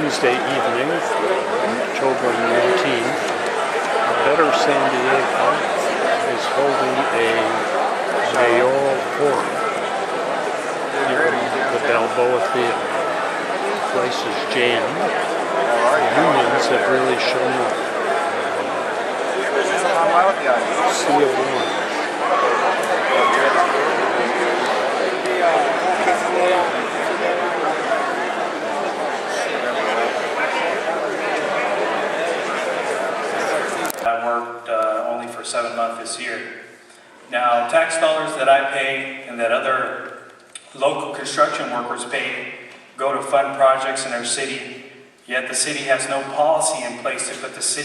Tuesday evening, October 19th, Better San Diego is holding a Mayoral Forum here in the Balboa Theater. The place is jammed. The unions have really shown up. Sea of Orange. I worked only for 7 months this year. Now, tax dollars that I pay and that other local construction workers pay go to fund projects in our city, yet the city has no policy in place to put the San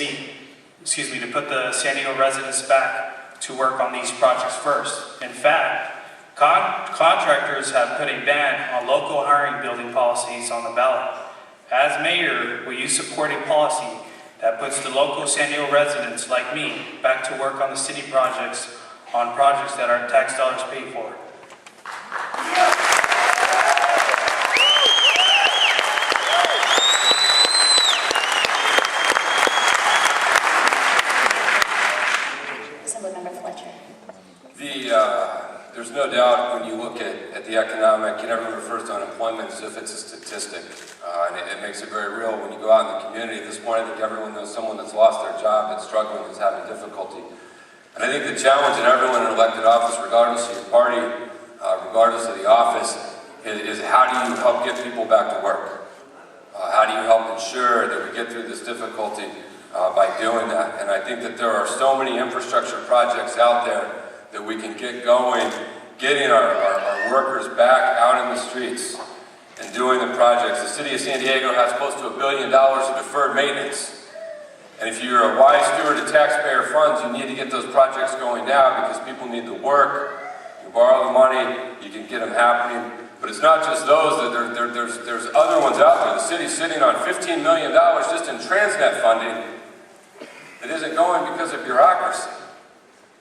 Diego residents back to work on these projects first. In fact, contractors have put a ban on local hiring building policies on the ballot. As mayor, will you support a policy that puts the local San Diego residents like me back to work on the city projects, on projects that our tax dollars pay for? There's no doubt when you look at the economic, and everyone refers to unemployment as if it's a statistic, and it makes it very real when you go out in the community. At this point, I think everyone knows someone that's lost their job, that's struggling, that's having difficulty. And I think the challenge in everyone in elected office, regardless of your party, regardless of the office, is how do you help get people back to work? How do you help ensure that we get through this difficulty by doing that? And I think that there are so many infrastructure projects out there that we can get going, getting our workers back out in the streets and doing the projects. The city of San Diego has close to $1 billion of deferred maintenance. And if you're a wise steward of taxpayer funds, you need to get those projects going now because people need the work. You borrow the money, you can get them happening. But it's not just those, there's other ones out there. The city's sitting on $15 million just in Transnet funding that isn't going because of bureaucracy.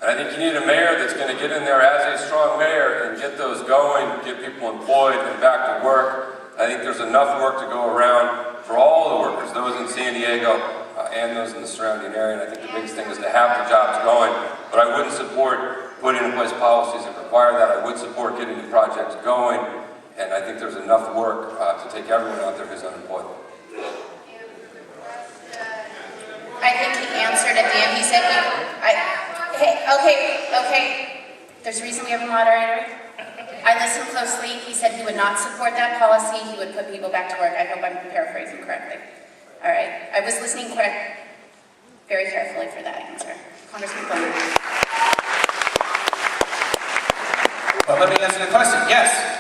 And I think you need a mayor that's going to get in there as a strong mayor and get those going, get people employed and back to work. I think there's enough work to go around for all the workers, those in San Diego and those in the surrounding area. And I think the biggest thing is to have the jobs going. But I wouldn't support putting in place policies that require that. I would support getting the projects going. And I think there's enough work to take everyone out there who's unemployed. I think he answered at the end. He said okay. There's a reason we have a moderator. I listened closely. He said he would not support that policy. He would put people back to work. I hope I'm paraphrasing correctly. All right. I was listening very carefully for that answer. Congressman Bowman. Well, let me answer the question. Yes.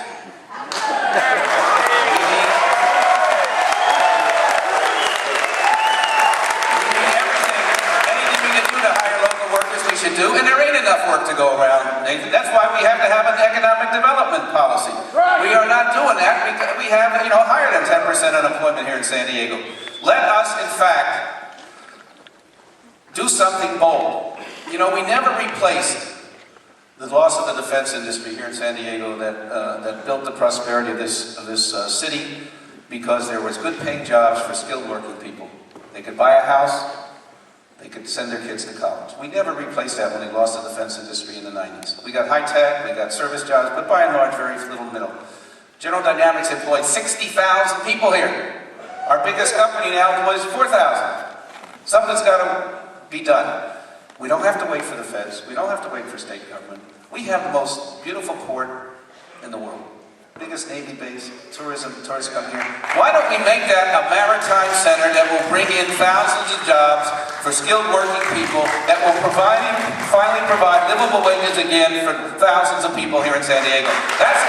Do, and there ain't enough work to go around, Nathan. That's why we have to have an economic development policy. Right. We are not doing that because we have, higher than 10% unemployment here in San Diego. Let us, in fact, do something bold. We never replaced the loss of the defense industry here in San Diego that built the prosperity of this city because there was good-paying jobs for skilled working people. They could buy a house. They could send their kids to college. We never replaced that when they lost the defense industry in the 90s. We got high tech, we got service jobs, but by and large, very little middle. General Dynamics employed 60,000 people here. Our biggest company now employs 4,000. Something's got to be done. We don't have to wait for the feds. We don't have to wait for state government. We have the most beautiful port in the world. Biggest Navy base, tourists come here. Why don't we make that a maritime center that will bring in thousands of jobs for skilled working people that will finally provide livable wages again for thousands of people here in San Diego? That's